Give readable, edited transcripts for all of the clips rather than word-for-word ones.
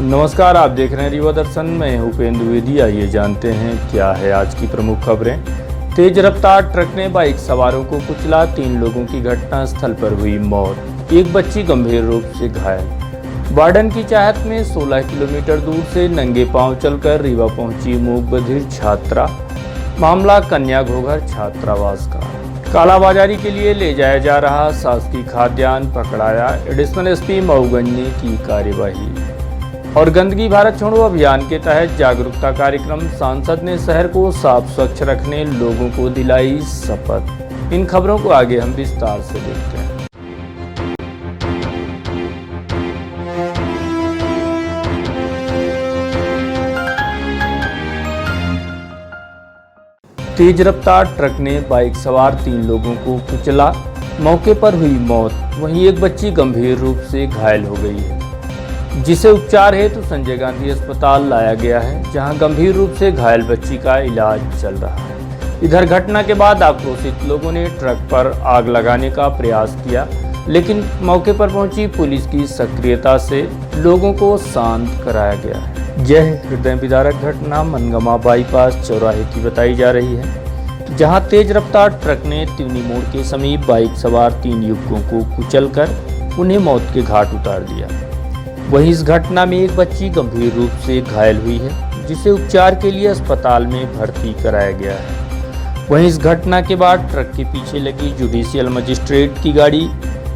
नमस्कार, आप देख रहे हैं रीवा दर्शन। मैं उपेंद्र द्विवेदी। आइए जानते हैं क्या है आज की प्रमुख खबरें। तेज रफ्तार ट्रक ने बाइक सवारों को कुचला, 3 लोगों की घटनास्थल पर हुई मौत, एक बच्ची गंभीर रूप से घायल। वार्डन की चाहत में 16 किलोमीटर दूर से नंगे पांव चलकर रीवा पहुंची मूक बधिर छात्रा। मामला कन्या घोघर छात्रावास का। कालाबाजारी के लिए ले जाया जा रहा शासकीय खाद्यान्न पकड़ाया, एडिशनल एसपी मऊगंज ने की कार्यवाही। और गंदगी भारत छोड़ो अभियान के तहत जागरूकता कार्यक्रम, सांसद ने शहर को साफ स्वच्छ रखने लोगों को दिलाई शपथ। इन खबरों को आगे हम विस्तार से देखते हैं। तेज रफ्तार ट्रक ने बाइक सवार 3 लोगों को कुचला, मौके पर हुई मौत। वहीं एक बच्ची गंभीर रूप से घायल हो गई है, जिसे उपचार हेतु संजय गांधी अस्पताल लाया गया है, जहां गंभीर रूप से घायल बच्ची का इलाज चल रहा है। इधर घटना के बाद आक्रोशित लोगों ने ट्रक पर आग लगाने का प्रयास किया, लेकिन मौके पर पहुंची पुलिस की सक्रियता से लोगों को शांत कराया गया है। यह हृदय विदारक घटना मनगमा बाईपास चौराहे की बताई जा रही है, जहां तेज रफ्तार ट्रक ने त्यूनी मोड़ के समीप बाइक सवार 3 युवकों को कुचलकर उन्हें मौत के घाट उतार दिया। वहीं इस घटना में एक बच्ची गंभीर रूप से घायल हुई है, जिसे उपचार के लिए अस्पताल में भर्ती कराया गया है। वहीं इस घटना के बाद ट्रक के पीछे लगी जुडिशियल मजिस्ट्रेट की गाड़ी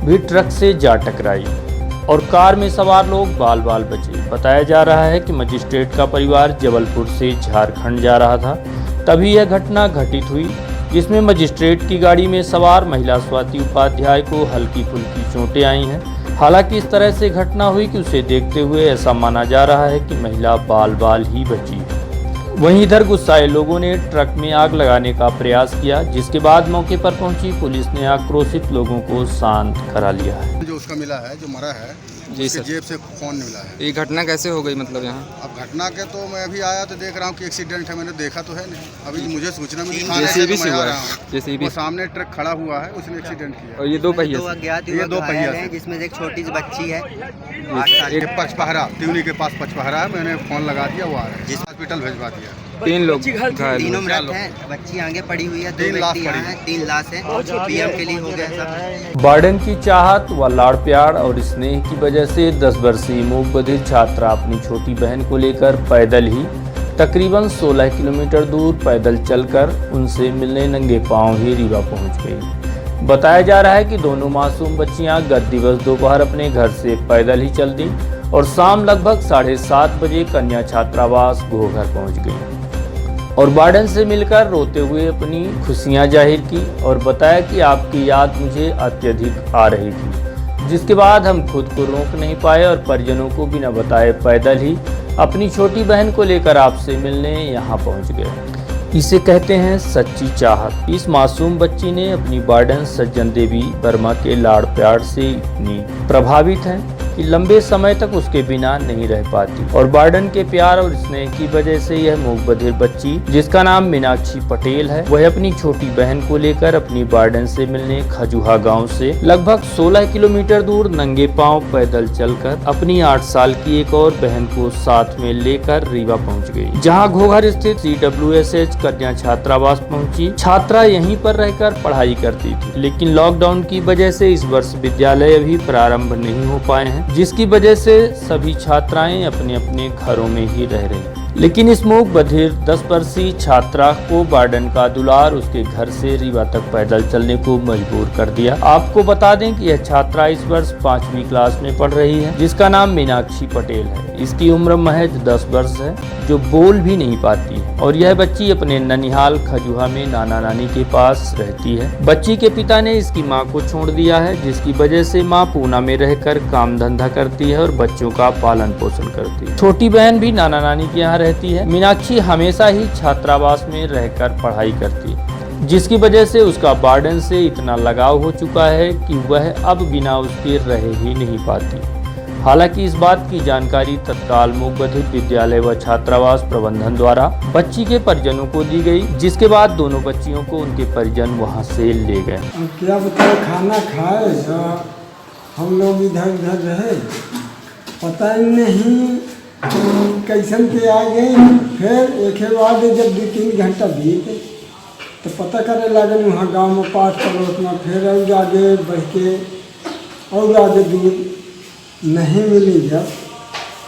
भी ट्रक से जा टकराई और कार में सवार लोग बाल बाल बचे। बताया जा रहा है कि मजिस्ट्रेट का परिवार जबलपुर से झारखंड जा रहा था, तभी यह घटना घटित हुई, जिसमें मजिस्ट्रेट की गाड़ी में सवार महिला स्वाति उपाध्याय को हल्की फुल्की चोटें आई हैं। हालांकि इस तरह से घटना हुई कि उसे देखते हुए ऐसा माना जा रहा है कि महिला बाल बाल ही बची है। वहीं इधर गुस्साए लोगों ने ट्रक में आग लगाने का प्रयास किया, जिसके बाद मौके पर पहुंची पुलिस ने आक्रोशित लोगों को शांत करा लिया है। जो उसका मिला है, जो मरा है, जी सर, जेब से फोन मिला है। ये घटना कैसे हो गई मतलब यहाँ? अब घटना के तो मैं अभी आया तो देख रहा हूँ कि एक्सीडेंट है, मैंने देखा तो है नहीं, अभी मुझे सूचना मिली जेसीबी से हुआ है। जेसीबी सामने ट्रक खड़ा हुआ है, उसने एक्सीडेंट किया। और ये 2 पहिए दो अज्ञात युवक घायल हैं, जिसमें एक छोटी सी बच्ची है। एक पचपहरा त्यूनी के पास पचपहरा है, मैंने फोन लगा दिया, वो आ रहा है, जिस हॉस्पिटल भिजवा दिया। 3 लोग घायल। तीनों मृत हैं, बच्ची आगे पड़ी हुई है, 2 व्यक्ति यहाँ हैं, 3 लाश हैं, पीएम के लिए हो गया सब। वार्डन की चाहत व लाड़ प्यार और स्नेह की वजह से 10 वर्षीय मूक बधिर छात्रा अपनी छोटी बहन को लेकर पैदल ही तकरीबन 16 किलोमीटर दूर पैदल चलकर उनसे मिलने नंगे पांव ही रीवा पहुंच गई। बताया जा रहा है कि दोनों मासूम बच्चियां गत दिवस दोपहर अपने घर से पैदल ही चल दी और शाम लगभग 7:30 बजे कन्या छात्रावास घोघर पहुंच गई और वार्डन से मिलकर रोते हुए अपनी खुशियां जाहिर की और बताया कि आपकी याद मुझे अत्यधिक आ रही थी, जिसके बाद हम खुद को रोक नहीं पाए और परिजनों को बिना बताए पैदल ही अपनी छोटी बहन को लेकर आपसे मिलने यहाँ पहुँच गए। इसे कहते हैं सच्ची चाहत। इस मासूम बच्ची ने अपनी वार्डन सज्जन देवी वर्मा के लाड़ प्यार से इतनी प्रभावित है कि लंबे समय तक उसके बिना नहीं रह पाती और वार्डन के प्यार और स्नेह की वजह से यह मूक बधिर बच्ची, जिसका नाम मीनाक्षी पटेल है, वह अपनी छोटी बहन को लेकर अपनी वार्डन से मिलने खजुहा गांव से लगभग 16 किलोमीटर दूर नंगे पांव पैदल चलकर अपनी 8 साल की एक और बहन को साथ में लेकर रीवा पहुंच गई, जहां घोघर स्थित CWSH कन्या छात्रावास पहुंची। छात्रा यहीं पर रहकर पढ़ाई करती थी, लेकिन लॉकडाउन की वजह से इस वर्ष विद्यालय अभी प्रारंभ नहीं हो पाए हैं, जिसकी वजह से सभी छात्राएं अपने अपने घरों में ही रह रही। लेकिन इस मूक बधिर 10 वर्षीय छात्रा को वार्डन का दुलार उसके घर से रीवा तक पैदल चलने को मजबूर कर दिया। आपको बता दें कि यह छात्रा इस वर्ष 5वीं क्लास में पढ़ रही है, जिसका नाम मीनाक्षी पटेल है। इसकी उम्र महज 10 वर्ष है, जो बोल भी नहीं पाती है और यह बच्ची अपने ननिहाल खजुहा में नाना नानी के पास रहती है। बच्ची के पिता ने इसकी मां को छोड़ दिया है, जिसकी वजह से मां पूना में रहकर काम धंधा करती है और बच्चों का पालन पोषण करती है। छोटी बहन भी नाना नानी के यहाँ रहती है। मीनाक्षी हमेशा ही छात्रावास में रहकर पढ़ाई करती है, जिसकी वजह से उसका वार्डन से इतना लगाव हो चुका है कि वह अब बिना उसके रह ही नहीं पाती। हालांकि इस बात की जानकारी तत्काल मूक बधिर विद्यालय व छात्रावास प्रबंधन द्वारा बच्ची के परिजनों को दी गई, जिसके बाद दोनों बच्चियों को उनके परिजन वहां से ले गए। क्या बताए, खाना खाए हम लोग इधर उधर रहे, पता ही नहीं कैसन के आ गई। फिर एक बाद जब 2-3 घंटा बीते तो पता करे लगन वहाँ गांव में पास पड़ोस में। फिर और आगे बढ़ के और आगे दूर नहीं मिली जब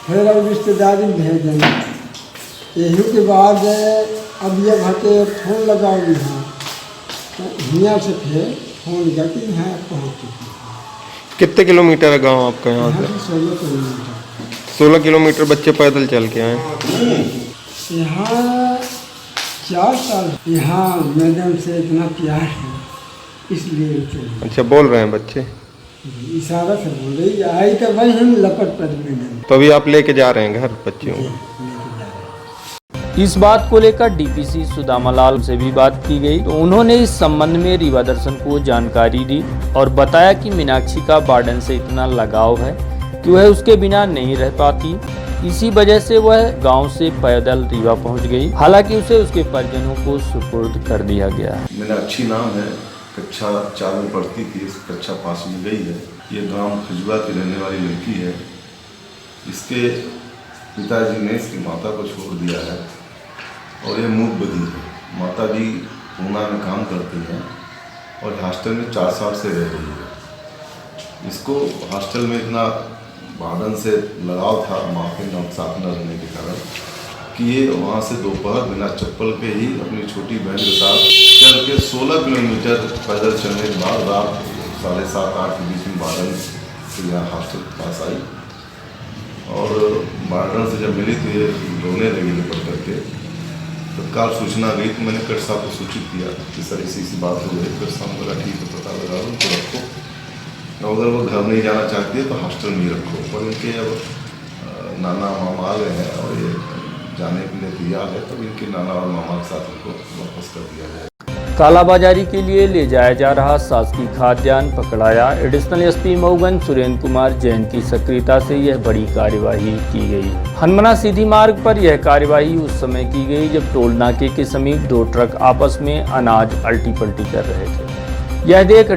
फिर अब रिश्तेदारी भेजें। यही के बाद अब ये भटे फोन लगाओगी हाँ तो यहाँ से फिर फोन जाती यहाँ पहुँच चुकी। कितने किलोमीटर है गांव आपका यहाँ से? 16 किलोमीटर। 16 किलोमीटर बच्चे पैदल चल के आए। यहाँ 4 साल यहाँ मैडम से इतना प्यार है इसलिए चले। अच्छा बोल रहे हैं बच्चे? इशारा से बोल रही आई तो भाई हम लपट पर मैडम। तो अभी आप लेके जा रहे हैं घर बच्चियों को? इस बात को लेकर डीपीसी सुदामा लाल से भी बात की गई तो उन्होंने इस संबंध में रीवा दर्शन को जानकारी दी और बताया कि मीनाक्षी का वार्डन से इतना लगाव है कि वह उसके बिना नहीं रह पाती। इसी वजह से वह गांव से पैदल रीवा पहुंच गई। हालांकि उसे उसके परिजनों को सुपुर्द कर दिया गया है। मीनाक्षी नाम है, कक्षा 4 में पढ़ती थी, इस कक्षा पास में गई है। ये गांव खजुआ की रहने वाली लड़की है। इसके पिताजी ने इसकी माता को छोड़ दिया है और ये मूक बधिर है। माता जी पूना में काम करती हैं और हॉस्टल में 4 साल से रह रही है। इसको हॉस्टल में इतना वार्डन से लगाव था माँ के साथ न रहने के कारण कि ये वहाँ से दोपहर बिना चप्पल के ही अपनी छोटी बहन के साथ चल के 16 किलोमीटर पैदल चलने के बाद रात 7:30-8 के बीच में वार्डन से यहाँ हॉस्टल के पास आई और वार्डन से जब मिली तो ये रोने लगी निपट करके। तत्काल सूचना गई तो मैंने कट साहब को सूचित किया कि सर ऐसी बात हो गई। कट साहब बोला ठीक है पता लगा लो उनको रखो, अगर वो घर नहीं जाना चाहती है तो हॉस्टल में ही रखो। पर इनके अब नाना मामा आ गए हैं और ये जाने के लिए तैयार है तब इनके नाना और मामा के साथ उनको वापस कर दिया जाए। कालाबाजारी के लिए ले जाया जा रहा शासकीय खाद्यान्न पकड़ाया। एडिशनल एसपी मऊगंज सुरेंद्र कुमार जैन की सक्रियता से यह बड़ी कार्यवाही की गई। हनुमाना सीधी मार्ग पर यह कार्यवाही उस समय की गई जब टोल नाके के समीप 2 ट्रक आपस में अनाज अल्टी पल्टी कर रहे थे। यह देख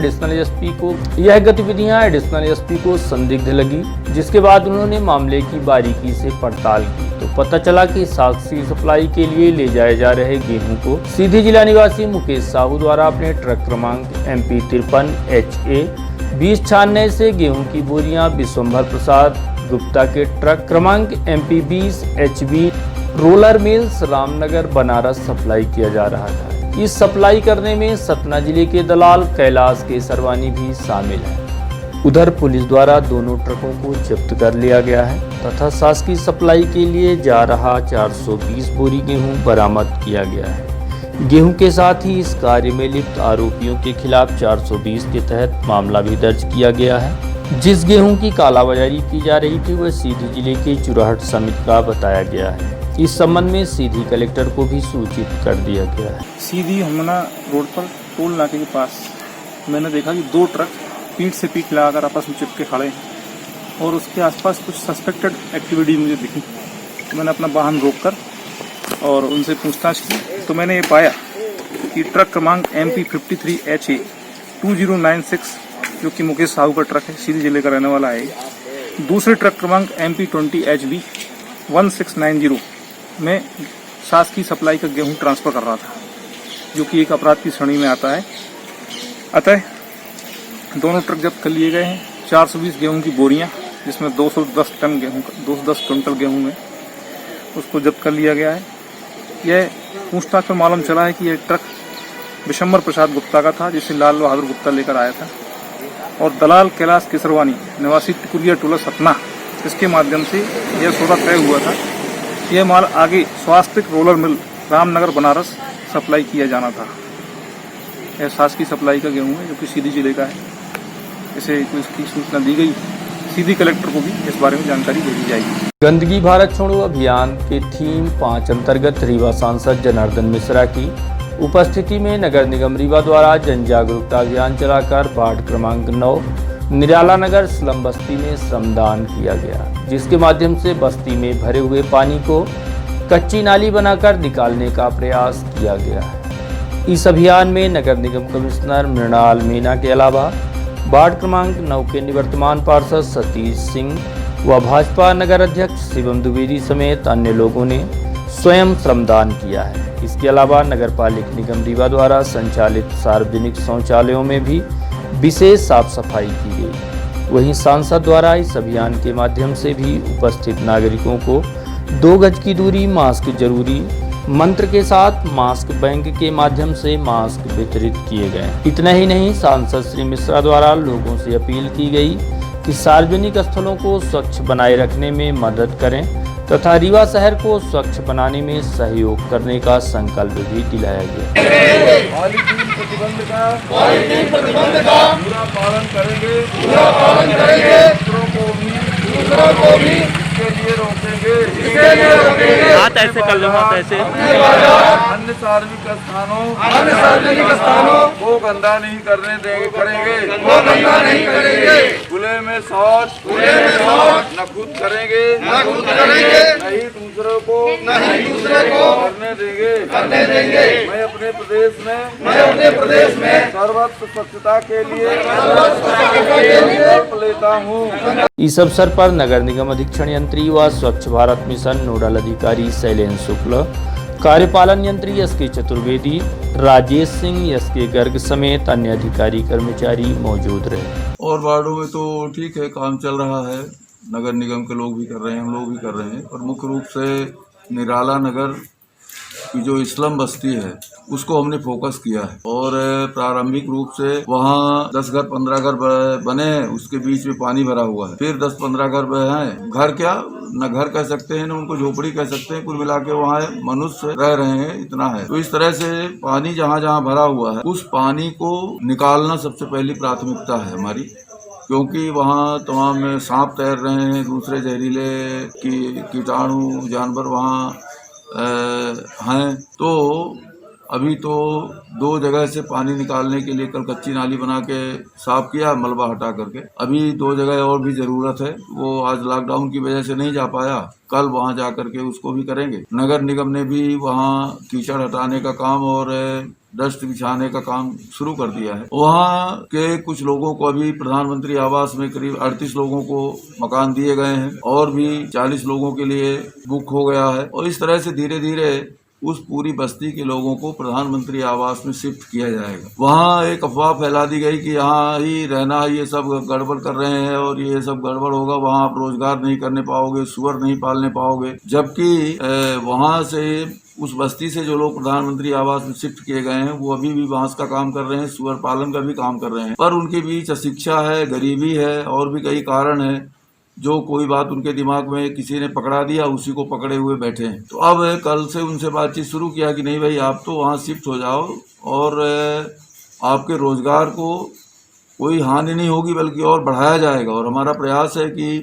यह गतिविधियां एडिशनल एसपी को संदिग्ध लगी, जिसके बाद उन्होंने मामले की बारीकी से पड़ताल की तो पता चला कि शासकीय सप्लाई के लिए ले जाए जा रहे गेहूं को सीधी जिला निवासी मुकेश साहू द्वारा अपने ट्रक क्रमांक MP 53 HA 2096 से गेहूं की बोरियां विश्वंभर प्रसाद गुप्ता के ट्रक क्रमांक MP 20 HB roller mills Ramnagar Banaras supply किया जा रहा था। इस सप्लाई करने में सतना जिले के दलाल कैलाश केसरवानी भी शामिल है। उधर पुलिस द्वारा दोनों ट्रकों को जब्त कर लिया गया है तथा शासकीय सप्लाई के लिए जा रहा 420 बोरी गेहूं बरामद किया गया है। गेहूं के साथ ही इस कार्य में लिप्त आरोपियों के खिलाफ 420 के तहत मामला भी दर्ज किया गया है। जिस गेहूं की कालाबाजारी की जा रही थी वह सीधी जिले के चुराहट समिति का बताया गया है। इस संबंध में सीधी कलेक्टर को भी सूचित कर दिया गया है। सीधी हनुमाना रोड पर टोल नाके के पास मैंने देखा कि 2 ट्रक पीठ से पीठ लगाकर आपस में चिपके खड़े हैं और उसके आसपास कुछ सस्पेक्टेड एक्टिविटी मुझे दिखी। तो मैंने अपना वाहन रोककर और उनसे पूछताछ की तो मैंने ये पाया कि ट्रक क्रमांक MP 53 HA 2096 जो कि मुकेश साहू का ट्रक है, सीधी जिले का रहने वाला है। दूसरे ट्रक क्रमांक MP 20 HB 1690 में शासकीय सप्लाई का गेहूं ट्रांसफर कर रहा था, जो कि एक अपराध की श्रेणी में आता है। अतः दोनों ट्रक जब्त कर लिए गए हैं। 420 गेहूं की बोरियां जिसमें 210 टन गेहूं 210 क्विंटल गेहूं है, उसको जब्त कर लिया गया है। यह पूछताछ में मालूम चला है कि यह ट्रक विश्वंभर प्रसाद गुप्ता का था, जिसे लाल बहादुर गुप्ता लेकर आया था और दलाल कैलाश केसरवानी निवासी टिकुलिया टोला सतना, इसके माध्यम से यह सौदा तय हुआ था। यह माल आगे स्वास्थ्य roller mill Ramnagar Banaras supply किया जाना था। यह शासकीय सप्लाई का गेहूं है जो कि सीधी जिले का है। इसे इसकी सूचना दी गई, सीधी कलेक्टर को भी इस बारे में जानकारी भेजी जाएगी। गंदगी भारत छोड़ो अभियान के थीम 5 अंतर्गत रीवा सांसद जनार्दन मिश्रा की उपस्थिति में नगर निगम रीवा द्वारा जन जागरूकता अभियान चलाकर वार्ड क्रमांक 9 निराला नगर स्लम बस्ती में श्रमदान किया गया, जिसके माध्यम से बस्ती में भरे हुए पानी को कच्ची नाली बनाकर निकालने का प्रयास किया गया है। इस अभियान में नगर निगम कमिश्नर मृणाल मीना के अलावा वार्ड क्रमांक 9 के निवर्तमान पार्षद सतीश सिंह, व भाजपा नगर अध्यक्ष शिवम द्विवेदी समेत अन्य लोगों ने स्वयं श्रमदान किया है। इसके अलावा नगर पालिक निगम रीवा द्वारा संचालित सार्वजनिक शौचालयों में भी विशेष साफ सफाई की गई। वहीं सांसद द्वारा इस अभियान के माध्यम से भी उपस्थित नागरिकों को 2 गज की दूरी, मास्क जरूरी मंत्र के साथ मास्क बैंक के माध्यम से मास्क वितरित किए गए। इतना ही नहीं, सांसद श्री मिश्रा द्वारा लोगों से अपील की गई कि सार्वजनिक स्थलों को स्वच्छ बनाए रखने में मदद करें तथा रीवा शहर को स्वच्छ बनाने में सहयोग करने का संकल्प भी दिलाया गया। पॉलीथीन प्रतिबंध का पूरा पालन करेंगे। दूसरों को भी इसके लिए रोकेंगे। हाथ ऐसे कर लो, हाथ ऐसे। अन्य सार्वजनिक स्थानों को गंदा नहीं करने देंगे, करेंगे। खुले में शौच न खुद करेंगे, नहीं दूसरों को करने देंगे। मैं अपने प्रदेश में सर्वत्र स्वच्छता के लिए संकल्प लेता हूँ। इस अवसर पर नगर निगम अधीक्षण यंत्री व स्वच्छ भारत मिशन नोडल अधिकारी शैलेंद्र शुक्ल, कार्यपालन यंत्री एस.के. चतुर्वेदी, राजेश सिंह, एस.के. गर्ग समेत अन्य अधिकारी कर्मचारी मौजूद रहे। और वार्डों में तो ठीक है, काम चल रहा है, नगर निगम के लोग भी कर रहे हैं, हम लोग भी कर रहे हैं। और मुख्य रूप से निराला नगर की जो इस्लाम बस्ती है उसको हमने फोकस किया है। और प्रारंभिक रूप से वहाँ 10 घर 15 घर बने हैं, उसके बीच में पानी भरा हुआ है। फिर 10-15 घर हैं, घर क्या न घर कह सकते हैं न उनको झोपड़ी कह सकते हैं, कुल मिला के वहाँ मनुष्य रह रहे हैं, इतना है। तो इस तरह से पानी जहाँ जहाँ भरा हुआ है उस पानी को निकालना सबसे पहली प्राथमिकता है हमारी, क्योंकि वहाँ तमाम सांप तैर रहे हैं, दूसरे जहरीले कीटाणु जानवर वहाँ हैं। तो अभी तो 2 जगह से पानी निकालने के लिए कल कच्ची नाली बना के साफ किया, मलबा हटा करके। अभी 2 जगह और भी ज़रूरत है, वो आज लॉकडाउन की वजह से नहीं जा पाया, कल वहाँ जा करके उसको भी करेंगे। नगर निगम ने भी वहाँ कीचड़ हटाने का काम और डस्ट बिछाने का काम शुरू कर दिया है। वहाँ के कुछ लोगों को अभी प्रधानमंत्री आवास में करीब 38 लोगों को मकान दिए गए हैं और भी 40 लोगों के लिए बुक हो गया है। और इस तरह से धीरे धीरे उस पूरी बस्ती के लोगों को प्रधानमंत्री आवास में शिफ्ट किया जाएगा। वहाँ एक अफवाह फैला दी गई कि यहाँ ही रहना, ये सब गड़बड़ कर रहे हैं और ये सब गड़बड़ होगा, वहाँ आप रोजगार नहीं करने पाओगे, सुअर नहीं पालने पाओगे। जबकि वहाँ से उस बस्ती से जो लोग प्रधानमंत्री आवास में शिफ्ट किए गए हैं वो अभी भी बांस का काम कर रहे हैं, सुअर पालन का भी काम कर रहे हैं, पर उनके बीच अशिक्षा है, गरीबी है और भी कई कारण है। जो कोई बात उनके दिमाग में किसी ने पकड़ा दिया, उसी को पकड़े हुए बैठे हैं। तो अब कल से उनसे बातचीत शुरू किया कि नहीं भाई, आप तो वहाँ शिफ्ट हो जाओ और आपके रोजगार को कोई हानि नहीं होगी बल्कि और बढ़ाया जाएगा। और हमारा प्रयास है कि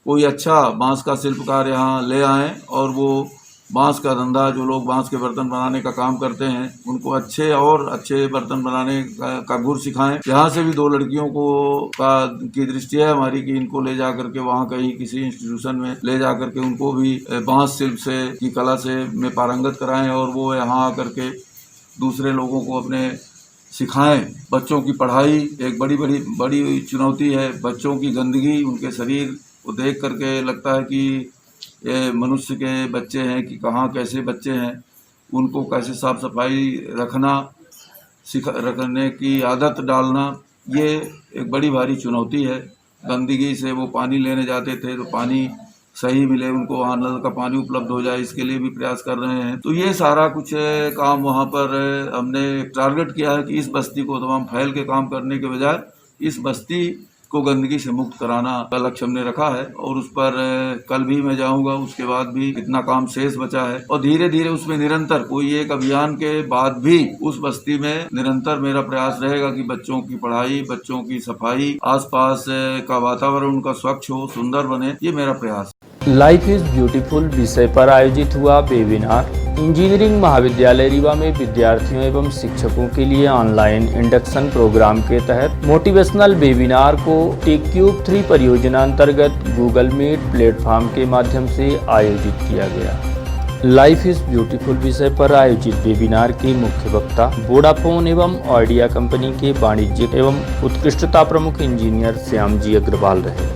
कोई अच्छा बांस का शिल्पकार यहाँ ले आएँ और वो बांस का धंधा, जो लोग बांस के बर्तन बनाने का काम करते हैं उनको अच्छे बर्तन बनाने का गुर सिखाएं। यहाँ से भी 2 लड़कियों की दृष्टि है हमारी कि इनको ले जा करके वहाँ कहीं किसी इंस्टीट्यूशन में ले जा करके उनको भी बांस शिल्प से की कला से में पारंगत कराएं और वो यहाँ आकर के दूसरे लोगों को अपने सिखाएं। बच्चों की पढ़ाई एक बड़ी चुनौती है। बच्चों की गंदगी, उनके शरीर को देख करके लगता है कि ये मनुष्य के बच्चे हैं कि कहाँ कैसे बच्चे हैं, उनको कैसे साफ सफाई रखने की आदत डालना, ये एक बड़ी भारी चुनौती है। गंदगी से वो पानी लेने जाते थे तो पानी सही मिले उनको, वहाँ नल का पानी उपलब्ध हो जाए, इसके लिए भी प्रयास कर रहे हैं। तो ये सारा कुछ काम वहाँ पर हमने टारगेट किया है कि इस बस्ती को तमाम फैल के काम करने के बजाय इस बस्ती को गंदगी से मुक्त कराना का लक्ष्य हमने रखा है। और उस पर कल भी मैं जाऊंगा, उसके बाद भी इतना काम शेष बचा है और धीरे धीरे उसमें निरंतर कोई एक अभियान के बाद भी उस बस्ती में निरंतर मेरा प्रयास रहेगा कि बच्चों की पढ़ाई, बच्चों की सफाई, आसपास का वातावरण उनका स्वच्छ हो, सुंदर बने, ये मेरा प्रयास है। लाइफ इज ब्यूटीफुल विषय पर आयोजित हुआ वेबिनार इंजीनियरिंग महाविद्यालय रीवा में विद्यार्थियों एवं शिक्षकों के लिए ऑनलाइन इंडक्शन प्रोग्राम के तहत मोटिवेशनल वेबिनार को टेक्यूब 3 परियोजना अंतर्गत गूगल मीट प्लेटफॉर्म के माध्यम से आयोजित किया गया। लाइफ इज ब्यूटीफुल विषय पर आयोजित वेबिनार के मुख्य वक्ता वोडाफोन एवं आइडिया कंपनी के वाणिज्यिक एवं उत्कृष्टता प्रमुख इंजीनियर श्याम जी अग्रवाल रहे।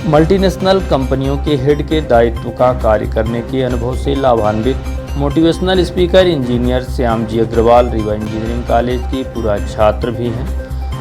मल्टीनेशनल कंपनियों के हेड के दायित्व का कार्य करने के अनुभव से लाभान्वित motivational speaker engineer Shyam ji Agarwal Rewa engineering college के पूर्व छात्र भी हैं।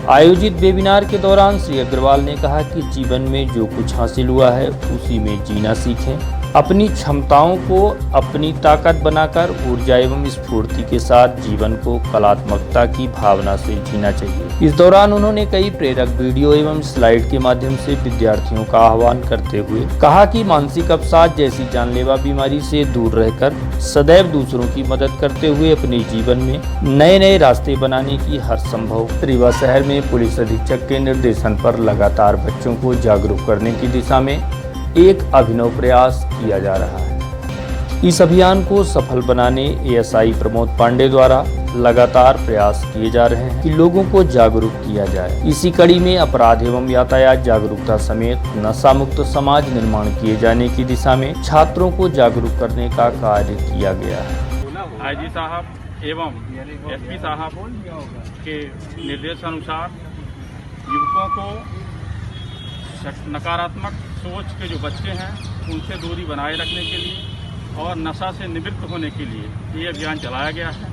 आयोजित वेबिनार के दौरान श्री अग्रवाल ने कहा कि जीवन में जो कुछ हासिल हुआ है उसी में जीना सीखें। अपनी क्षमताओं को अपनी ताकत बनाकर ऊर्जा एवं स्फूर्ति के साथ जीवन को कलात्मकता की भावना से जीना चाहिए। इस दौरान उन्होंने कई प्रेरक वीडियो एवं स्लाइड के माध्यम से विद्यार्थियों का आह्वान करते हुए कहा कि मानसिक अवसाद जैसी जानलेवा बीमारी से दूर रहकर सदैव दूसरों की मदद करते हुए अपने जीवन में नए नए रास्ते बनाने की हर संभव। रीवा शहर में पुलिस अधीक्षक के निर्देशन पर लगातार बच्चों को जागरूक करने की दिशा में एक अभिनव प्रयास किया जा रहा है। इस अभियान को सफल बनाने एएसआई प्रमोद पांडे द्वारा लगातार प्रयास किए जा रहे हैं कि लोगों को जागरूक किया जाए। इसी कड़ी में अपराध एवं यातायात जागरूकता समेत नशा मुक्त समाज निर्माण किए जाने की दिशा में छात्रों को जागरूक करने का कार्य किया गया है। आईजी साहब एवं एसपी साहब के निर्देशानुसार युवकों को नकारात्मक सोच के जो बच्चे हैं उनसे दूरी बनाए रखने के लिए और नशा से निवृत्त होने के लिए ये अभियान चलाया गया है।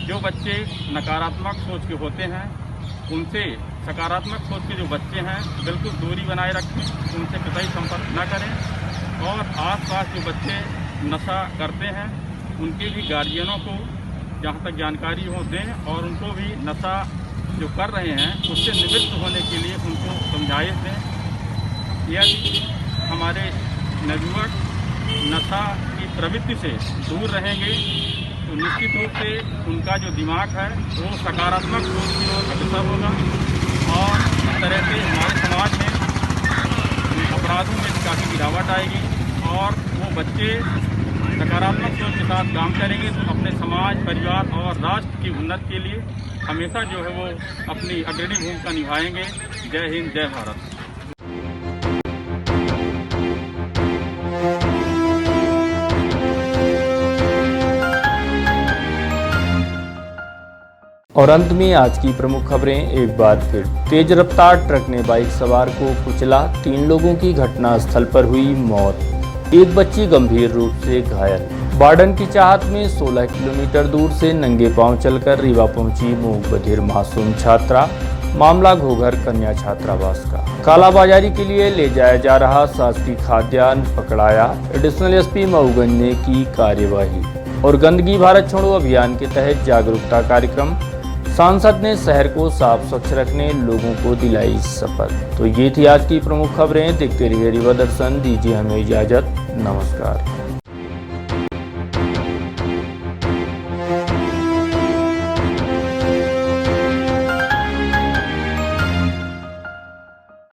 जो बच्चे नकारात्मक सोच के होते हैं उनसे सकारात्मक सोच के जो बच्चे हैं बिल्कुल दूरी बनाए रखें, उनसे कतई संपर्क न करें और आसपास जो बच्चे नशा करते हैं उनके भी गार्जियनों को जहाँ तक जानकारी हो दें और उनको भी नशा जो कर रहे हैं उससे निवृत्त होने के लिए उनको समझाइश दें। यदि हमारे नवयुवक नशा की प्रवृत्ति से दूर रहेंगे तो निश्चित रूप से उनका जो दिमाग है वो सकारात्मक सोच की ओर अग्रसर होगा और इस तरह से हमारे समाज में अपराधों में काफ़ी गिरावट आएगी और वो बच्चे सकारात्मक सोच के साथ काम करेंगे तो अपने समाज, परिवार और राष्ट्र की उन्नति के लिए हमेशा जो है वो अपनी अग्रणी भूमिका निभाएंगे। जय हिंद, जय भारत। और अंत में आज की प्रमुख खबरें एक बार फिर। तेज रफ्तार ट्रक ने बाइक सवार को कुचला, 3 लोगों की घटनास्थल पर हुई मौत, एक बच्ची गंभीर रूप से घायल। बार्डन की चाहत में 16 किलोमीटर दूर से नंगे पांव चलकर रीवा पहुंची मूक बधिर मासूम छात्रा। मामला घोघर कन्या छात्रावास का। कालाबाजारी के लिए ले जाया जा रहा शासकीय खाद्यान्न पकड़ाया, एडिशनल एसपी मऊगंज ने की कार्यवाही। और गंदगी भारत छोड़ो अभियान के तहत जागरूकता कार्यक्रम, सांसद ने शहर को साफ स्वच्छ रखने लोगों को दिलाई शपथ। तो ये थी आज की प्रमुख खबरें। देखते रहिए रीवा दर्शन, दीजिए हमें इजाजत, नमस्कार।